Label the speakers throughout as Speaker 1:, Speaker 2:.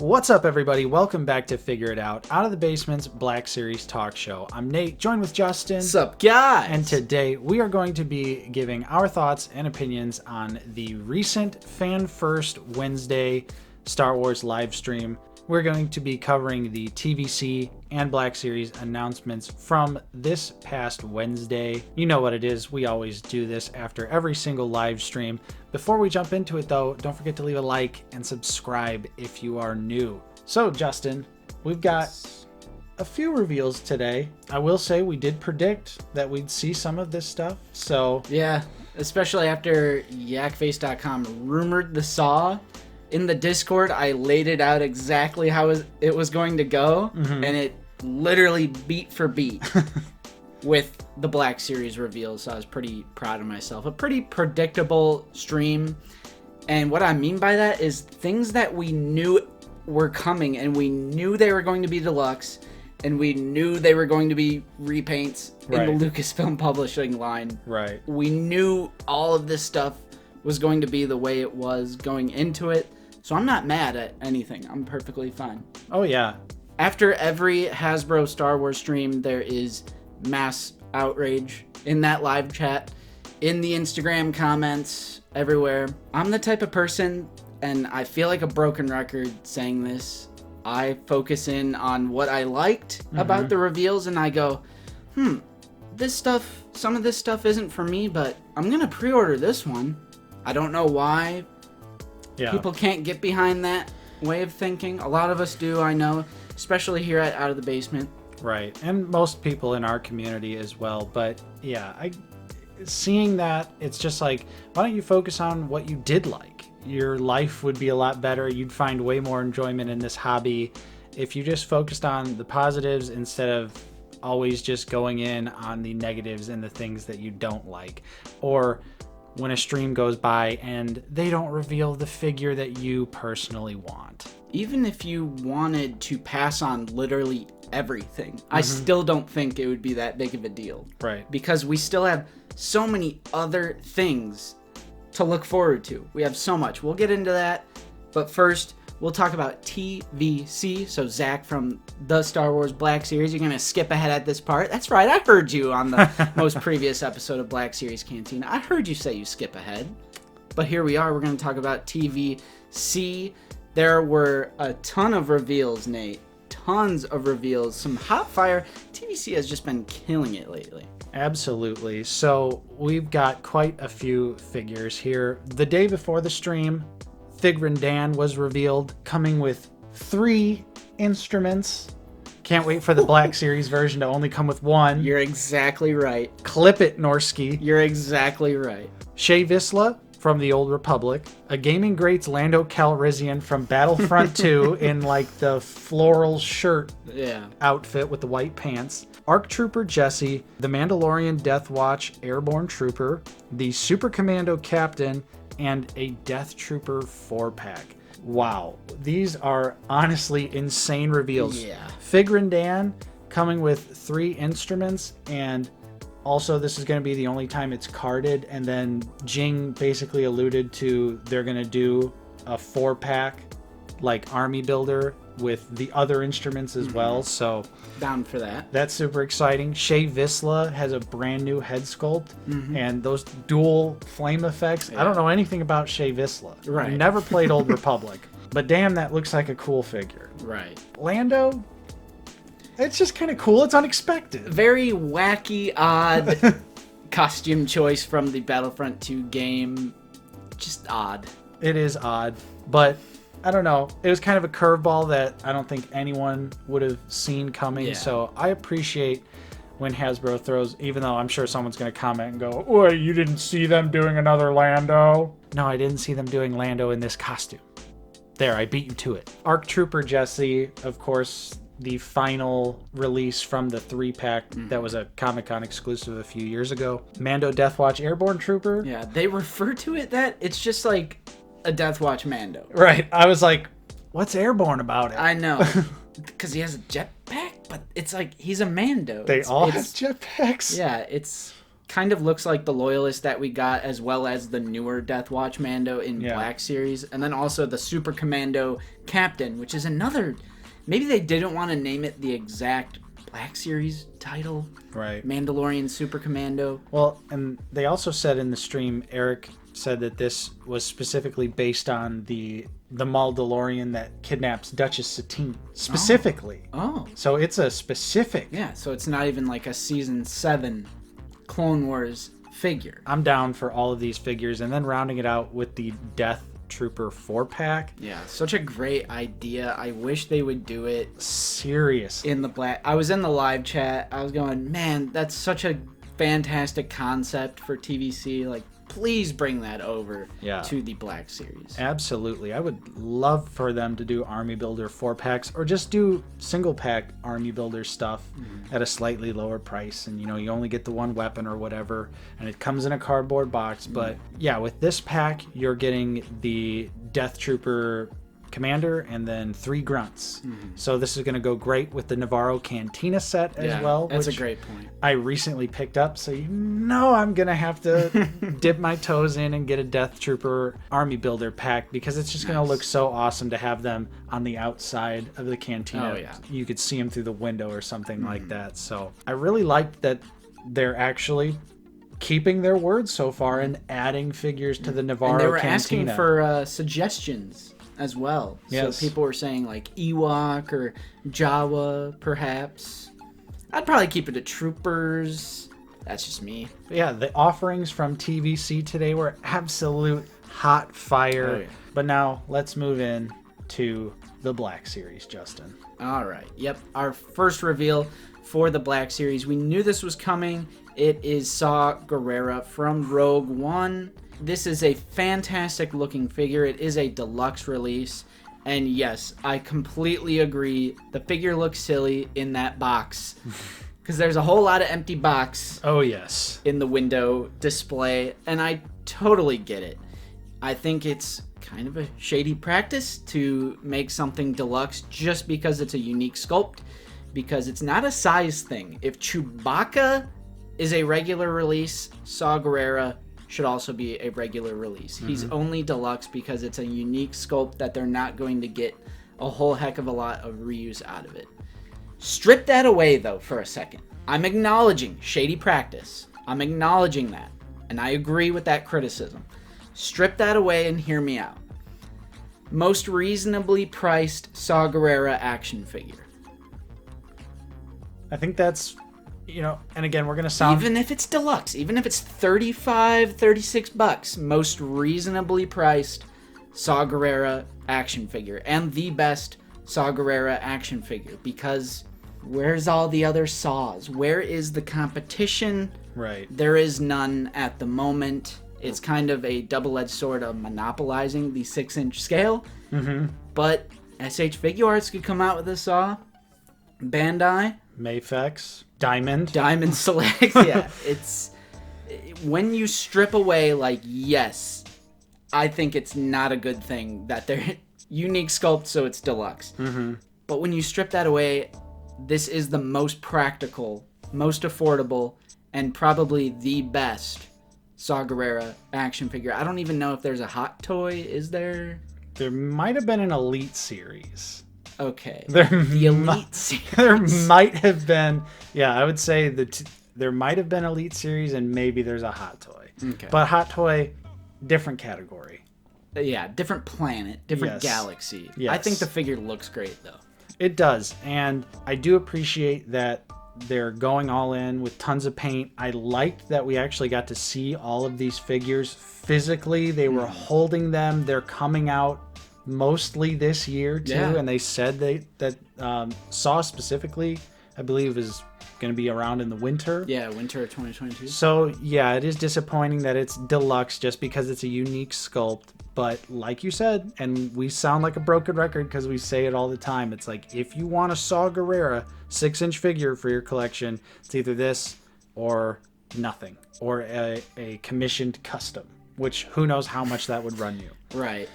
Speaker 1: What's up, everybody? Welcome back to Figure It Out of the Basement's Black Series talk show. I'm Nate, joined with Justin.
Speaker 2: What's up, guys?
Speaker 1: And today we are going to be giving our thoughts and opinions on the recent Fan First Wednesday Star Wars live stream. We're going to be covering the TVC and Black Series announcements from this past Wednesday. You know what it is. We always do this after every single live stream. Before we jump into it, though, don't forget to leave a like and subscribe if you are new. So, Justin, we've got a few reveals today. I will say we did predict that we'd see some of this stuff. So
Speaker 2: yeah, especially after yakface.com rumored the Saw. In the Discord, I laid it out exactly how it was going to go, and it literally beat for beat with the Black Series reveals, so I was pretty proud of myself. A pretty predictable stream, and what I mean by that is things that we knew were coming, and we knew they were going to be deluxe, and we knew they were going to be repaints in the Lucasfilm publishing line.
Speaker 1: Right.
Speaker 2: We knew all of this stuff was going to be the way it was going into it. So I'm not mad at anything. I'm perfectly fine.
Speaker 1: Oh, yeah.
Speaker 2: After every Hasbro Star Wars stream, there is mass outrage in that live chat, in the Instagram comments, everywhere. I'm the type of person, and I feel like a broken record saying this, I focus in on what I liked about the reveals, and I go, this stuff, some of this stuff isn't for me, but I'm going to pre-order this one. I don't know why.
Speaker 1: Yeah.
Speaker 2: People can't get behind that way of thinking. A lot of us do, I know, especially here at Out of the Basement.
Speaker 1: Right, and most people in our community as well. But yeah, seeing that, it's just like, why don't you focus on what you did like? Your life would be a lot better. You'd find way more enjoyment in this hobby if you just focused on the positives instead of always just going in on the negatives and the things that you don't like. Or when a stream goes by and they don't reveal the figure that you personally want.
Speaker 2: Even if you wanted to pass on literally everything, I still don't think it would be that big of a deal.
Speaker 1: Right.
Speaker 2: Because we still have so many other things to look forward to. We have so much. We'll get into that. But first, we'll talk about TVC. So Zach from the Star Wars Black Series, you're going to skip ahead at this part. That's right, I heard you on the most previous episode of Black Series Cantina. I heard you say you skip ahead. But here we are, we're going to talk about TVC. There were a ton of reveals, Nate. Tons of reveals. Some hot fire. TVC has just been killing it lately.
Speaker 1: Absolutely. So we've got quite a few figures here. The day before the stream, Thigrin Dan was revealed, coming with 3 instruments. Can't wait for the Black Series version to only come with 1.
Speaker 2: You're exactly right.
Speaker 1: Clip it, Norsky.
Speaker 2: You're exactly right.
Speaker 1: Shay Visla from the Old Republic. A Gaming Greats Lando Calrissian from Battlefront 2 in like the floral shirt outfit with the white pants. ARC Trooper Jesse, the Mandalorian Death Watch Airborne Trooper, the Super Commando Captain, and a Death Trooper 4-pack. Wow. These are honestly insane reveals.
Speaker 2: Yeah.
Speaker 1: Thigrin Dan coming with 3 instruments, and also this is going to be the only time it's carded, and then Jing basically alluded to they're going to do a 4-pack like army builder with the other instruments as well, so
Speaker 2: down for that.
Speaker 1: That's super exciting. Shay Visla has a brand new head sculpt, and those dual flame effects. I don't know anything about Shay Visla.
Speaker 2: Right.
Speaker 1: Never played Old Republic, but damn, that looks like a cool figure.
Speaker 2: Right.
Speaker 1: Lando, it's just kind of cool. It's unexpected.
Speaker 2: Very wacky, odd costume choice from the Battlefront 2 game. Just odd.
Speaker 1: It is odd, but I don't know. It was kind of a curveball that I don't think anyone would have seen coming. Yeah. So I appreciate when Hasbro throws, even though I'm sure someone's going to comment and go, "Oh, you didn't see them doing another Lando?" No, I didn't see them doing Lando in this costume. There, I beat you to it. ARC Trooper Jesse, of course, the final release from the 3-pack that was a Comic-Con exclusive a few years ago. Mando Deathwatch Airborne Trooper.
Speaker 2: Yeah, they refer to it that. It's just like a Deathwatch Mando.
Speaker 1: Right. I was like, what's airborne about it?
Speaker 2: I know. Because he has a jetpack, but it's like he's a Mando.
Speaker 1: They all have jetpacks?
Speaker 2: Yeah, it's kind of looks like the Loyalist that we got, as well as the newer Death Watch Mando in Black Series, and then also the Super Commando Captain, which is another. Maybe they didn't want to name it the exact Black Series title.
Speaker 1: Right.
Speaker 2: Mandalorian Super Commando.
Speaker 1: Well, and they also said in the stream, Eric said that this was specifically based on the Mandalorian that kidnaps Duchess Satine. Specifically.
Speaker 2: Oh.
Speaker 1: So it's a specific.
Speaker 2: Yeah, so it's not even like a Season 7 Clone Wars figure.
Speaker 1: I'm down for all of these figures, and then rounding it out with the Death Trooper 4-pack.
Speaker 2: Yeah, such a great idea. I wish they would do it.
Speaker 1: Serious.
Speaker 2: In the black. I was in the live chat. I was going, man, that's such a fantastic concept for TVC. Like, please bring that over to the Black Series.
Speaker 1: Absolutely. I would love for them to do Army Builder 4-packs, or just do single-pack Army Builder stuff at a slightly lower price. And, you know, you only get the one weapon or whatever, and it comes in a cardboard box. But, yeah, with this pack, you're getting the Death Trooper Commander and then 3 grunts. So this is going to go great with the Navarro Cantina set as well.
Speaker 2: That's a great point.
Speaker 1: I recently picked up, so you know I'm going to have to dip my toes in and get a Death Trooper Army Builder pack, because it's just going to look so awesome to have them on the outside of the Cantina.
Speaker 2: Oh, yeah.
Speaker 1: You could see them through the window or something like that. So I really liked that they're actually keeping their word so far and adding figures to the Navarro
Speaker 2: And they were
Speaker 1: Cantina.
Speaker 2: asking for suggestions as well.
Speaker 1: Yes.
Speaker 2: So people were saying like Ewok or Jawa, perhaps. I'd probably keep it to Troopers. That's just me.
Speaker 1: Yeah, the offerings from TVC today were absolute hot fire.
Speaker 2: Oh, yeah.
Speaker 1: But now let's move in to the Black Series, Justin.
Speaker 2: All right. Yep. Our first reveal for the Black Series. We knew this was coming. It is Saw Gerrera from Rogue One. This is a fantastic looking figure. It is a deluxe release. And yes, I completely agree. The figure looks silly in that box. Because there's a whole lot of empty box.
Speaker 1: Oh, yes.
Speaker 2: In the window display. And I totally get it. I think it's kind of a shady practice to make something deluxe just because it's a unique sculpt. Because it's not a size thing. If Chewbacca is a regular release, Saw Gerrera should also be a regular release. He's only deluxe because it's a unique sculpt that they're not going to get a whole heck of a lot of reuse out of it. Strip that away, though, for a second. I'm acknowledging shady practice. I'm acknowledging that. And I agree with that criticism. Strip that away and hear me out. Most reasonably priced Saw Gerrera action figure.
Speaker 1: I think that's, you know, and again, we're going to sound...
Speaker 2: Even if it's deluxe, even if it's $35, $36, most reasonably priced Saw Gerrera action figure. And the best Saw Gerrera action figure. Because where's all the other Saws? Where is the competition?
Speaker 1: Right.
Speaker 2: There is none at the moment. It's kind of a double-edged sword of monopolizing the 6-inch scale. But SH Figure Arts could come out with a Saw. Bandai.
Speaker 1: Mafex. Diamond
Speaker 2: Select. Yeah, it's when you strip away, like, yes, I think it's not a good thing that they're unique sculpt, so it's deluxe. But when you strip that away, this is the most practical, most affordable, and probably the best Saw Gerrera action figure. I don't even know if there's a hot toy. Is there?
Speaker 1: There might have been an Elite Series.
Speaker 2: Okay.
Speaker 1: The
Speaker 2: Elite Series.
Speaker 1: There might have been, yeah, I would say there might have been Elite Series, and maybe there's a hot toy.
Speaker 2: Okay.
Speaker 1: But hot toy, different category.
Speaker 2: Yeah, different planet, different galaxy.
Speaker 1: Yes.
Speaker 2: I think the figure looks great, though.
Speaker 1: It does, and I do appreciate that they're going all in with tons of paint. I liked that we actually got to see all of these figures physically. They were holding them. They're coming out mostly this year too, and they said that Saw specifically, I believe, is going to be around in the winter.
Speaker 2: Yeah, winter of 2022.
Speaker 1: So yeah, it is disappointing that it's deluxe just because it's a unique sculpt. But like you said, and we sound like a broken record because we say it all the time, it's like, if you want a Saw Gerrera 6-inch figure for your collection, it's either this or nothing, or a commissioned custom, which who knows how much that would run you.
Speaker 2: Right.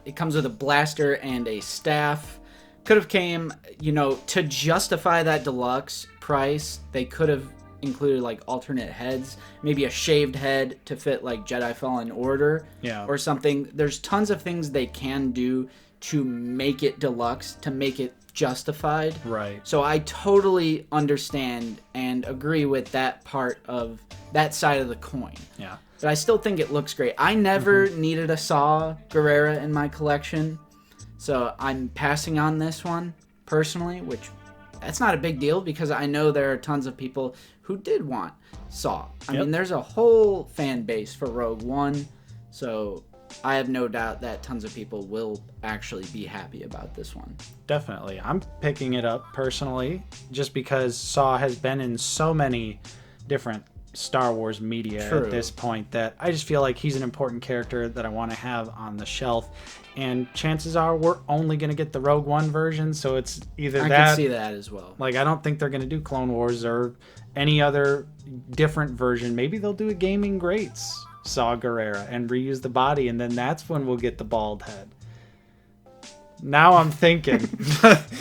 Speaker 2: It comes with a blaster and a staff. Could have came, to justify that deluxe price, they could have, included like alternate heads, maybe a shaved head to fit like Jedi Fallen Order or something. There's tons of things they can do to make it deluxe, to make it justified.
Speaker 1: Right.
Speaker 2: So I totally understand and agree with that part of that side of the coin.
Speaker 1: Yeah.
Speaker 2: But I still think it looks great. I never needed a Saw Gerrera in my collection, so I'm passing on this one personally, which that's not a big deal because I know there are tons of people who did want Saw. I mean, there's a whole fan base for Rogue One, so I have no doubt that tons of people will actually be happy about this one.
Speaker 1: Definitely. I'm picking it up personally just because Saw has been in so many different Star Wars media at this point that I just feel like he's an important character that I want to have on the shelf. And chances are we're only going to get the Rogue One version, so it's either
Speaker 2: I
Speaker 1: that...
Speaker 2: can see that as well.
Speaker 1: Like, I don't think they're going to do Clone Wars or any other different version. Maybe they'll do a Gaming Greats Saw Gerrera and reuse the body, and then that's when we'll get the bald head. Now I'm thinking.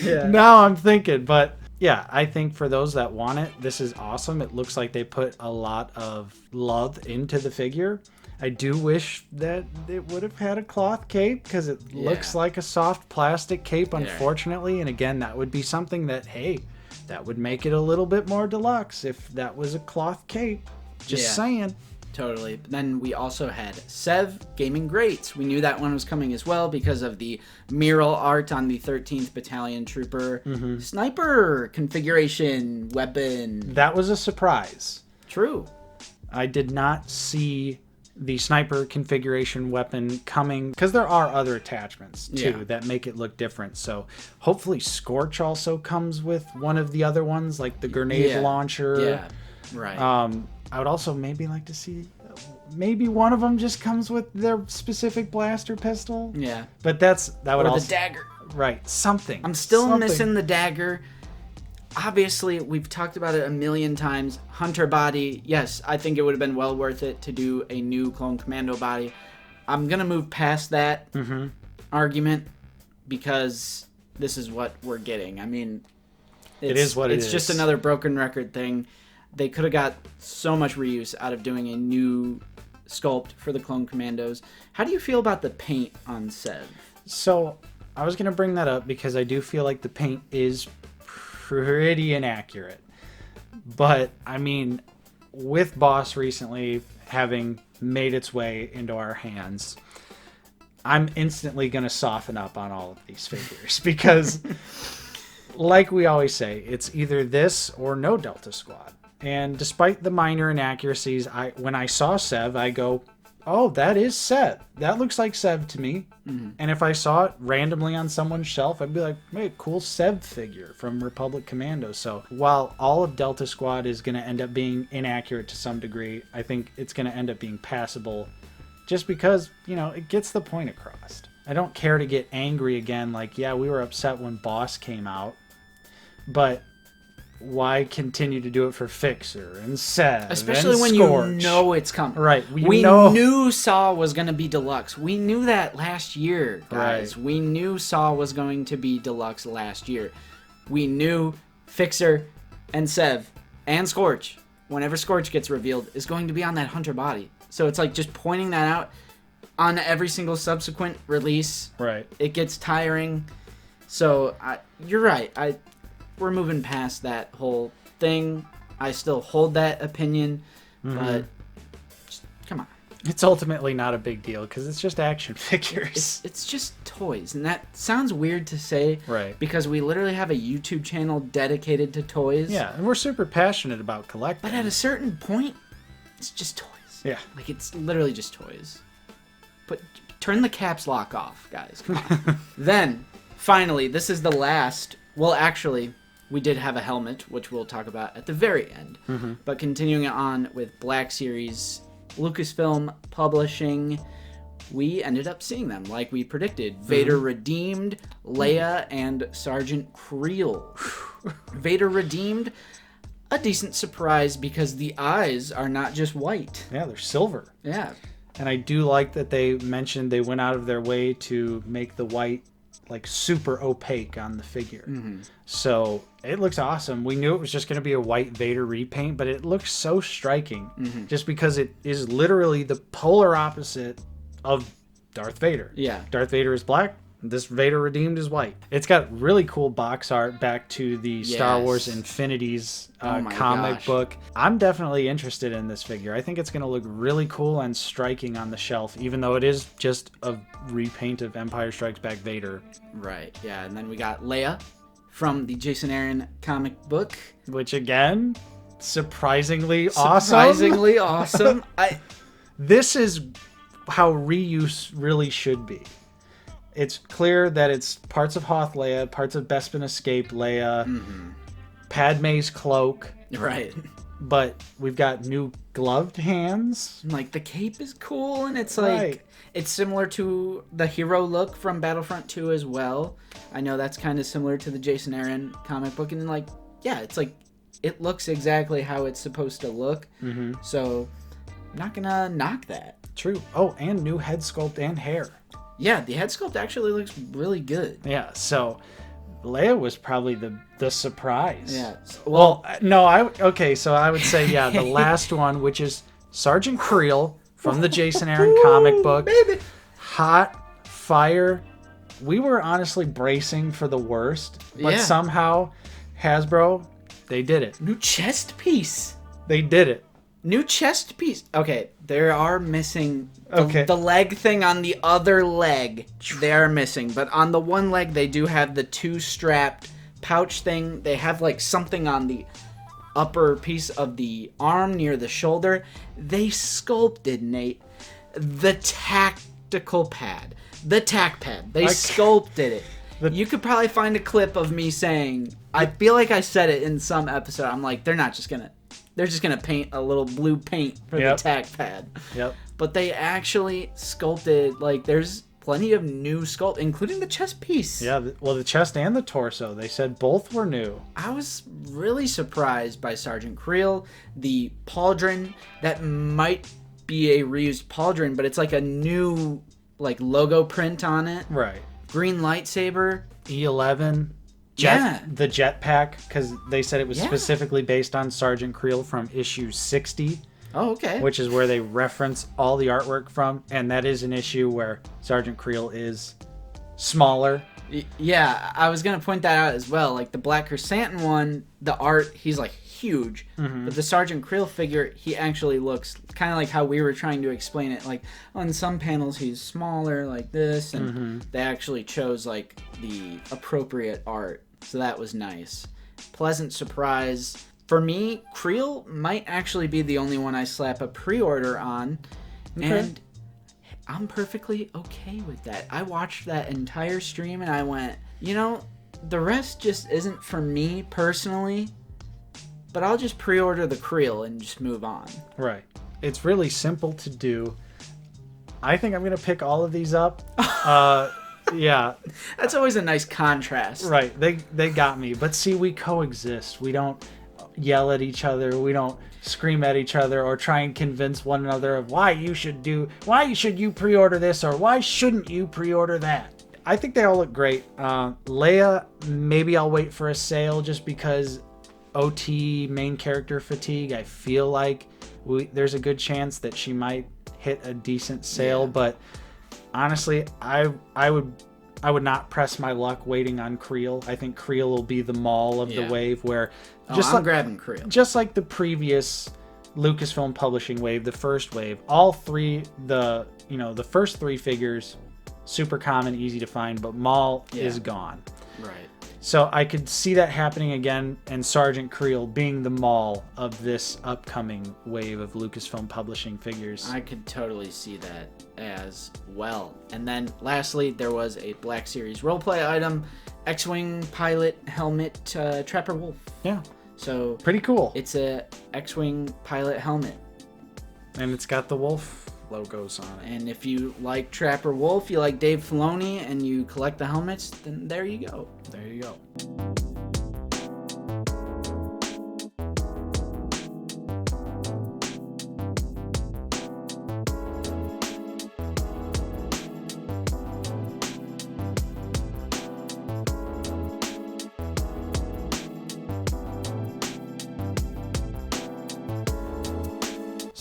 Speaker 1: Now I'm thinking, but... Yeah, I think for those that want it, this is awesome. It looks like they put a lot of love into the figure. I do wish that it would have had a cloth cape because it looks like a soft plastic cape, unfortunately. And again, that would be something that, hey, that would make it a little bit more deluxe if that was a cloth cape. Just saying.
Speaker 2: Totally. Then we also had Sev Gaming Greats. We knew that one was coming as well because of the mural art on the 13th Battalion Trooper sniper configuration weapon.
Speaker 1: That was a surprise.
Speaker 2: True.
Speaker 1: I did not see the sniper configuration weapon coming because there are other attachments too that make it look different. So hopefully Scorch also comes with one of the other ones, like the grenade launcher.
Speaker 2: Yeah, right.
Speaker 1: I would also maybe like to see maybe one of them just comes with their specific blaster pistol.
Speaker 2: Yeah.
Speaker 1: But that would also...
Speaker 2: the dagger.
Speaker 1: Right. Something.
Speaker 2: I'm still missing the dagger. Obviously, we've talked about it a million times. Hunter body. Yes, I think it would have been well worth it to do a new Clone Commando body. I'm going to move past that argument because this is what we're getting. I mean,
Speaker 1: it is what it is.
Speaker 2: It's just another broken record thing. They could have got so much reuse out of doing a new sculpt for the Clone Commandos. How do you feel about the paint on Sev?
Speaker 1: So, I was going to bring that up because I do feel like the paint is pretty inaccurate. But, I mean, with Boss recently having made its way into our hands, I'm instantly going to soften up on all of these figures because, like we always say, it's either this or no Delta Squad. And despite the minor inaccuracies, when I saw Sev, I go, oh, that is Sev. That looks like Sev to me. And if I saw it randomly on someone's shelf, I'd be like, hey, cool Sev figure from Republic Commando. So while all of Delta Squad is going to end up being inaccurate to some degree, I think it's going to end up being passable just because, you know, it gets the point across. I don't care to get angry again, like, yeah, we were upset when Boss came out, but why continue to do it for Fixer and Sev,
Speaker 2: especially
Speaker 1: and
Speaker 2: when
Speaker 1: Scorch?
Speaker 2: You know it's coming.
Speaker 1: Right.
Speaker 2: We knew Saw was going to be deluxe. We knew that last year, guys.
Speaker 1: Right.
Speaker 2: We knew Saw was going to be deluxe last year. We knew Fixer and Sev and Scorch, whenever Scorch gets revealed, is going to be on that Hunter body. So it's like just pointing that out on every single subsequent release.
Speaker 1: Right.
Speaker 2: It gets tiring. So you're right. We're moving past that whole thing. I still hold that opinion, but just, come on.
Speaker 1: It's ultimately not a big deal because it's just action figures.
Speaker 2: It's just toys, and that sounds weird to say,
Speaker 1: right? Because
Speaker 2: we literally have a YouTube channel dedicated to toys.
Speaker 1: Yeah, and we're super passionate about collecting.
Speaker 2: But at a certain point, it's just toys.
Speaker 1: Yeah,
Speaker 2: like it's literally just toys. But turn the caps lock off, guys. Come on. Then, finally, this is the last. Well, actually, we did have a helmet, which we'll talk about at the very end. But continuing on with Black Series, Lucasfilm Publishing, we ended up seeing them like we predicted. Vader Redeemed, Leia, and Sergeant Creel. Vader Redeemed, a decent surprise because the eyes are not just white.
Speaker 1: Yeah, they're silver.
Speaker 2: Yeah.
Speaker 1: And I do like that they mentioned they went out of their way to make the white like super opaque on the figure. So it looks awesome. We knew it was just going to be a white Vader repaint, but it looks so striking just because it is literally the polar opposite of Darth Vader.
Speaker 2: Yeah.
Speaker 1: Darth Vader is black. This Vader Redeemed is white. It's got really cool box art back to the Star Wars Infinities comic book. I'm definitely interested in this figure. I think it's going to look really cool and striking on the shelf, even though it is just a repaint of Empire Strikes Back Vader.
Speaker 2: Right, yeah. And then we got Leia from the Jason Aaron comic book.
Speaker 1: Which, again, surprisingly awesome.
Speaker 2: Surprisingly awesome.
Speaker 1: This is how reuse really should be. It's clear that it's parts of Hoth Leia, parts of Bespin Escape Leia, Padme's cloak.
Speaker 2: Right.
Speaker 1: But we've got new gloved hands.
Speaker 2: Like, the cape is cool, and it's like, it's similar to the hero look from Battlefront 2 as well. I know that's kind of similar to the Jason Aaron comic book, and like, yeah, it's like, it looks exactly how it's supposed to look. So, I'm not gonna knock that.
Speaker 1: True. Oh, and new head sculpt and hair.
Speaker 2: Yeah, the head sculpt actually looks really good.
Speaker 1: Yeah, so Leia was probably the surprise.
Speaker 2: Yeah.
Speaker 1: Well, no, so I would say, yeah, the last one, which is Sergeant Creel from the Jason Aaron comic book.
Speaker 2: Baby.
Speaker 1: Hot fire. We were honestly bracing for the worst, but somehow Hasbro, they did it.
Speaker 2: New chest piece.
Speaker 1: They did it.
Speaker 2: New chest piece. Okay, they are missing the leg thing on the other leg. They are missing, but on the one leg they do have the two strapped pouch thing. They have like something on the upper piece of the arm near the shoulder. They sculpted, Nate, the tactical pad, the tack pad. They sculpted it. You could probably find a clip of me saying, I feel like I said it in some episode. I'm like, they're just gonna paint a little blue paint for the tack pad.
Speaker 1: Yep.
Speaker 2: But they actually sculpted, like, there's plenty of new sculpt, including the chest piece.
Speaker 1: Yeah, well, the chest and the torso, they said both were new.
Speaker 2: I was really surprised by Sergeant Creel. The pauldron, that might be a reused pauldron, but it's like a new, like, logo print on it.
Speaker 1: Right.
Speaker 2: Green lightsaber.
Speaker 1: E11. The jetpack, because they said it was specifically based on Sergeant Creel from issue 60.
Speaker 2: Oh, okay.
Speaker 1: Which is where they reference all the artwork from, and that is an issue where Sergeant Creel is smaller.
Speaker 2: Yeah, I was going to point that out as well. Like, the Black Chrysanthemum one, the art, he's, like, huge. But the Sergeant Creel figure, he actually looks kind of like how we were trying to explain it. Like, on some panels, he's smaller, like this, and they actually chose, like, the appropriate art. So that was nice. Pleasant surprise. For me, Creel might actually be the only one I slap a pre-order on. Okay. And I'm perfectly okay with that. I watched that entire stream and I went, you know, the rest just isn't for me personally, but I'll just pre-order the Creel and just move on.
Speaker 1: Right. It's really simple to do. I think I'm going to pick all of these up. Yeah.
Speaker 2: That's always a nice contrast.
Speaker 1: Right. They got me. But see, we coexist. We don't yell at each other. We don't scream at each other or try and convince one another of why should you pre-order this or why shouldn't you pre-order that. I think they all look great. Leia, maybe I'll wait for a sale just because OT main character fatigue. I feel like there's a good chance that she might hit a decent sale, but honestly, I would not press my luck waiting on Creel. I think Creel will be the Maul of the wave where
Speaker 2: I'm grabbing Creel.
Speaker 1: Just like the previous Lucasfilm Publishing wave, the first wave, all three, the first three figures, super common, easy to find, but Maul is gone.
Speaker 2: Right.
Speaker 1: So I could see that happening again, and Sergeant Creel being the Maul of this upcoming wave of Lucasfilm Publishing figures.
Speaker 2: I could totally see that as well. And then lastly, there was a Black Series roleplay item, X-Wing pilot helmet Trapper Wolf.
Speaker 1: Yeah.
Speaker 2: So
Speaker 1: pretty cool.
Speaker 2: It's a X-Wing pilot helmet.
Speaker 1: And it's got the wolf logos on it.
Speaker 2: And if you like Trapper Wolf, you like Dave Filoni, and you collect the helmets, then there you go.
Speaker 1: There you go.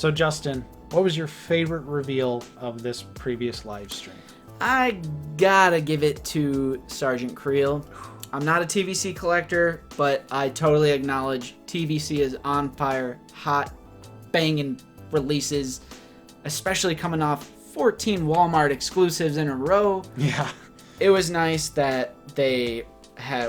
Speaker 1: So Justin, what was your favorite reveal of this previous live stream?
Speaker 2: I gotta give it to Sergeant Creel. I'm not a TVC collector, but I totally acknowledge TVC is on fire, hot, banging releases, especially coming off 14 Walmart exclusives in a row.
Speaker 1: Yeah.
Speaker 2: It was nice that they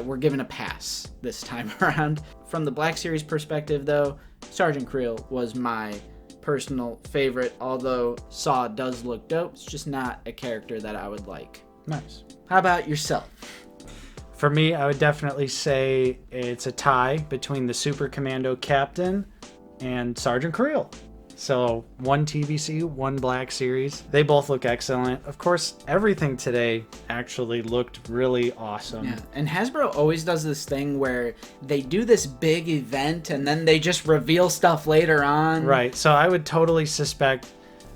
Speaker 2: were given a pass this time around. From the Black Series perspective, though, Sergeant Creel was my personal favorite, although Saw does look dope. It's just not a character that I would like.
Speaker 1: Nice.
Speaker 2: How about yourself?
Speaker 1: For me, I would definitely say it's a tie between the Super Commando Captain and Sergeant Creel. So one TVC, one Black Series. They both look excellent. Of course, everything today actually looked really awesome.
Speaker 2: Yeah, and Hasbro always does this thing where they do this big event and then they just reveal stuff later on.
Speaker 1: Right. So I would totally suspect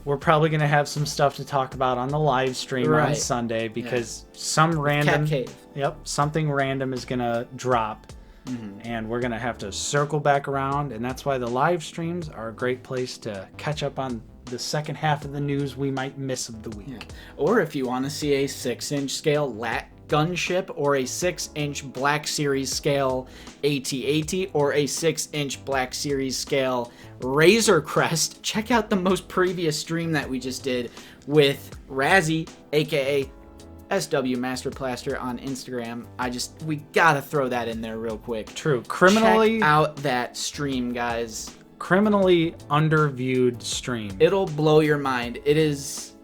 Speaker 1: we're probably going to have some stuff to talk about on the live stream on Sunday because some random...
Speaker 2: Cat Cave.
Speaker 1: Yep. Something random is going to drop. And we're going to have to circle back around, and that's why the live streams are a great place to catch up on the second half of the news we might miss of the week.
Speaker 2: Yeah. Or if you want to see a 6-inch scale LAT gunship or a 6-inch Black Series scale AT-AT or a 6-inch Black Series scale Razor Crest, check out the most previous stream that we just did with Razzie, aka SW Master Plaster on Instagram. We gotta throw that in there real quick.
Speaker 1: True. Criminally...
Speaker 2: Check out that stream, guys.
Speaker 1: Criminally underviewed stream.
Speaker 2: It'll blow your mind. It is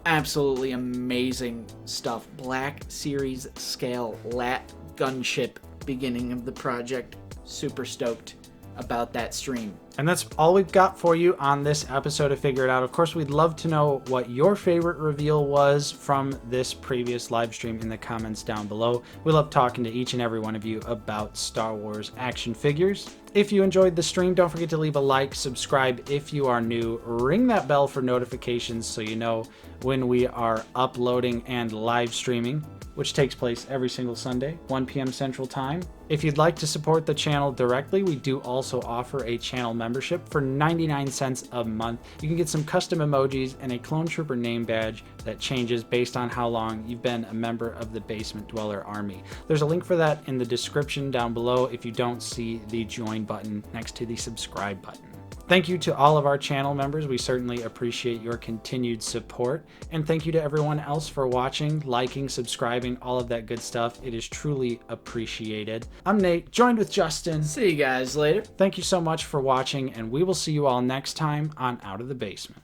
Speaker 2: absolutely amazing stuff. Black Series scale LAT gunship, beginning of the project. Super stoked about that stream.
Speaker 1: And that's all we've got for you on this episode of Figure It Out. Of course, we'd love to know what your favorite reveal was from this previous live stream in the comments down below. We love talking to each and every one of you about Star Wars action figures. If you enjoyed the stream, don't forget to leave a like, subscribe if you are new, ring that bell for notifications so you know when we are uploading and live streaming, which takes place every single Sunday, 1 p.m. Central Time. If you'd like to support the channel directly, we do also offer a channel membership for 99 cents a month. You can get some custom emojis and a Clone Trooper name badge that changes based on how long you've been a member of the Basement Dweller Army. There's a link for that in the description down below if you don't see the join button next to the subscribe button. Thank you to all of our channel members. We certainly appreciate your continued support. And thank you to everyone else for watching, liking, subscribing, all of that good stuff. It is truly appreciated. I'm Nate, joined with Justin.
Speaker 2: See you guys later.
Speaker 1: Thank you so much for watching, and we will see you all next time on Out of the Basement.